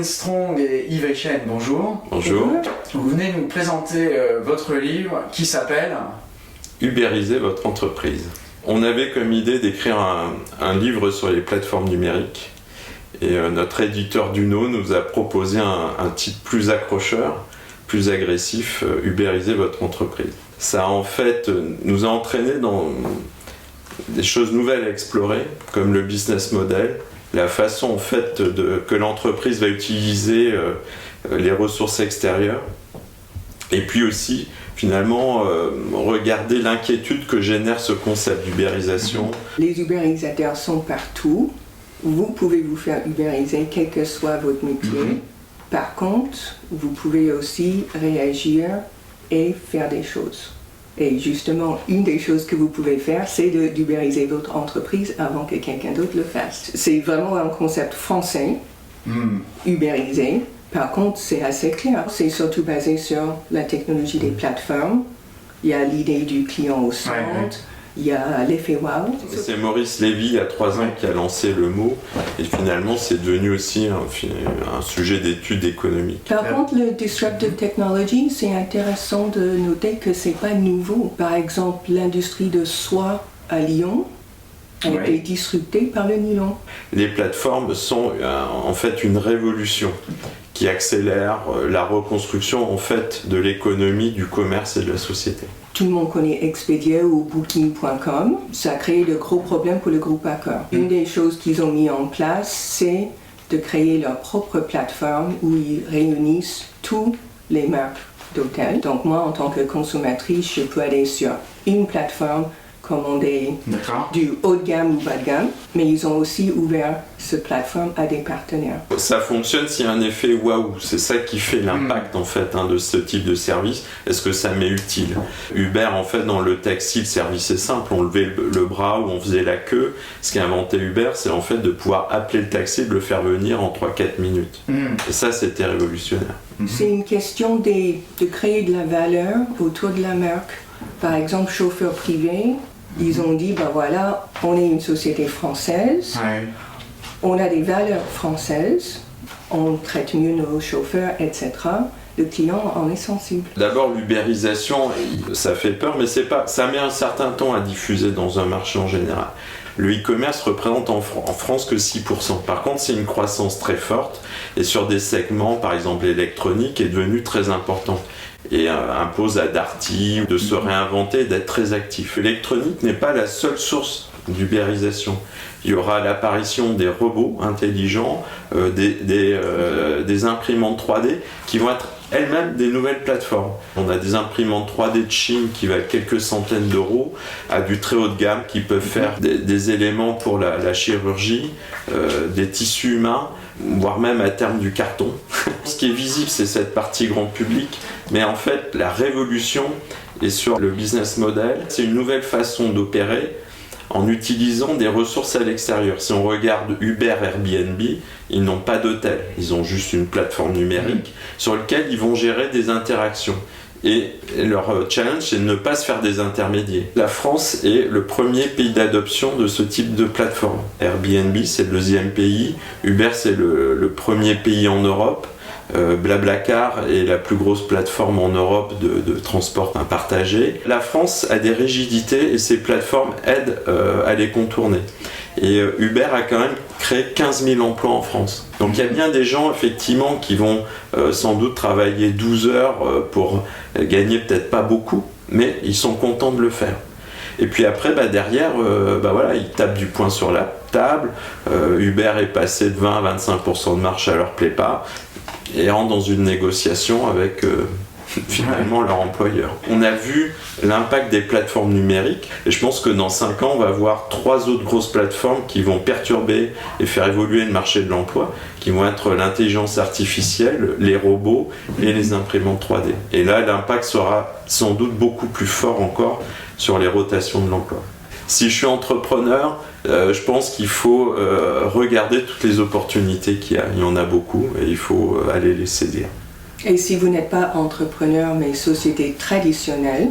Kevin Strong et Yves Echen, bonjour. Bonjour. Vous venez nous présenter votre livre qui s'appelle Ubériser votre entreprise. On avait comme idée d'écrire un livre sur les plateformes numériques et notre éditeur Duno nous a proposé un titre plus accrocheur, plus agressif, Ubériser votre entreprise. Ça en fait nous a entraîné dans des choses nouvelles à explorer, comme le business model, la façon en fait que l'entreprise va utiliser les ressources extérieures, et puis aussi finalement regarder l'inquiétude que génère ce concept d'ubérisation. Les ubérisateurs sont partout. Vous pouvez vous faire ubériser quel que soit votre métier. Par contre, vous pouvez aussi réagir et faire des choses. Et justement, une des choses que vous pouvez faire, c'est d'ubériser votre entreprise avant que quelqu'un d'autre le fasse. C'est vraiment un concept français, ubériser. Par contre, c'est assez clair. C'est surtout basé sur la technologie des plateformes. Il y a l'idée du client au centre. Il y a l'effet wow. C'est Maurice Lévy, il y a 3 ans, qui a lancé le mot, et finalement c'est devenu aussi un sujet d'étude économique. Par contre, le disruptive technology, c'est intéressant de noter que c'est pas nouveau. Par exemple, l'industrie de soie à Lyon a été disruptée par le nylon. Les plateformes sont en fait une révolution qui accélère la reconstruction en fait de l'économie, du commerce et de la société. Tout le monde connaît Expedia ou Booking.com. Ça a créé de gros problèmes pour le groupe Accor. Une des choses qu'ils ont mis en place, c'est de créer leur propre plateforme où ils réunissent tous les marques d'hôtels. Donc moi, en tant que consommatrice, je peux aller sur une plateforme, commander du haut de gamme ou bas de gamme, mais ils ont aussi ouvert cette plateforme à des partenaires. Ça fonctionne s'il y a un effet waouh, c'est ça qui fait l'impact en fait de ce type de service. Est-ce que ça m'est utile? Uber en fait dans le taxi, le service est simple, on levait le bras ou on faisait la queue. Ce qu'a inventé Uber, c'est en fait de pouvoir appeler le taxi et de le faire venir en 3-4 minutes. Et ça c'était révolutionnaire. C'est une question de créer de la valeur autour de la marque. Par exemple, chauffeur privé, ils ont dit, ben voilà, on est une société française, on a des valeurs françaises, on traite mieux nos chauffeurs, etc. Le client en est sensible. D'abord, l'ubérisation, ça fait peur, mais ça met un certain temps à diffuser dans un marché en général. Le e-commerce représente en France que 6%. Par contre, c'est une croissance très forte et sur des segments, par exemple l'électronique, est devenu très important et impose à Darty de se réinventer, d'être très actif. L'électronique n'est pas la seule source d'ubérisation. Il y aura l'apparition des robots intelligents, des imprimantes 3D qui vont être elles-mêmes des nouvelles plateformes. On a des imprimantes 3D de Chine qui valent quelques centaines d'euros à du très haut de gamme qui peuvent faire des éléments pour la chirurgie, des tissus humains, voire même à terme du carton. Ce qui est visible, c'est cette partie grand public, mais en fait, la révolution est sur le business model. C'est une nouvelle façon d'opérer en utilisant des ressources à l'extérieur. Si on regarde Uber, Airbnb, ils n'ont pas d'hôtel, ils ont juste une plateforme numérique sur laquelle ils vont gérer des interactions. Et leur challenge, c'est de ne pas se faire des intermédiaires. La France est le premier pays d'adoption de ce type de plateforme. Airbnb, c'est le 2e pays. Uber, c'est le premier pays en Europe. Blablacar est la plus grosse plateforme en Europe de transport partagé. La France a des rigidités et ces plateformes aident à les contourner. Et Uber a quand même créé 15 000 emplois en France. Donc il y a bien des gens effectivement qui vont sans doute travailler 12 heures pour gagner peut-être pas beaucoup, mais ils sont contents de le faire. Et puis après, derrière, ils tapent du poing sur la table. Uber est passé de 20 à 25% de marge, ça leur plaît pas, et rentrent dans une négociation avec finalement leur employeur. On a vu l'impact des plateformes numériques et je pense que dans 5 ans on va avoir 3 autres grosses plateformes qui vont perturber et faire évoluer le marché de l'emploi, qui vont être l'intelligence artificielle, les robots et les imprimantes 3D. Et là l'impact sera sans doute beaucoup plus fort encore sur les rotations de l'emploi. Si je suis entrepreneur, je pense qu'il faut regarder toutes les opportunités qu'il y a. Il y en a beaucoup et il faut aller les saisir. Et si vous n'êtes pas entrepreneur mais société traditionnelle,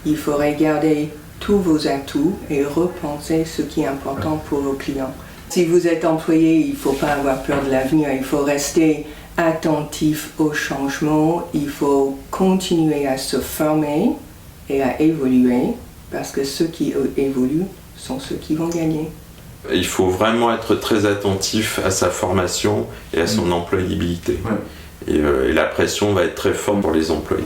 il faut regarder tous vos atouts et repenser ce qui est important pour vos clients. Si vous êtes employé, il ne faut pas avoir peur de l'avenir, il faut rester attentif aux changements, il faut continuer à se former et à évoluer, parce que ceux qui évoluent sont ceux qui vont gagner. Il faut vraiment être très attentif à sa formation et à son employabilité. Ouais. Et la pression va être très forte pour les employés.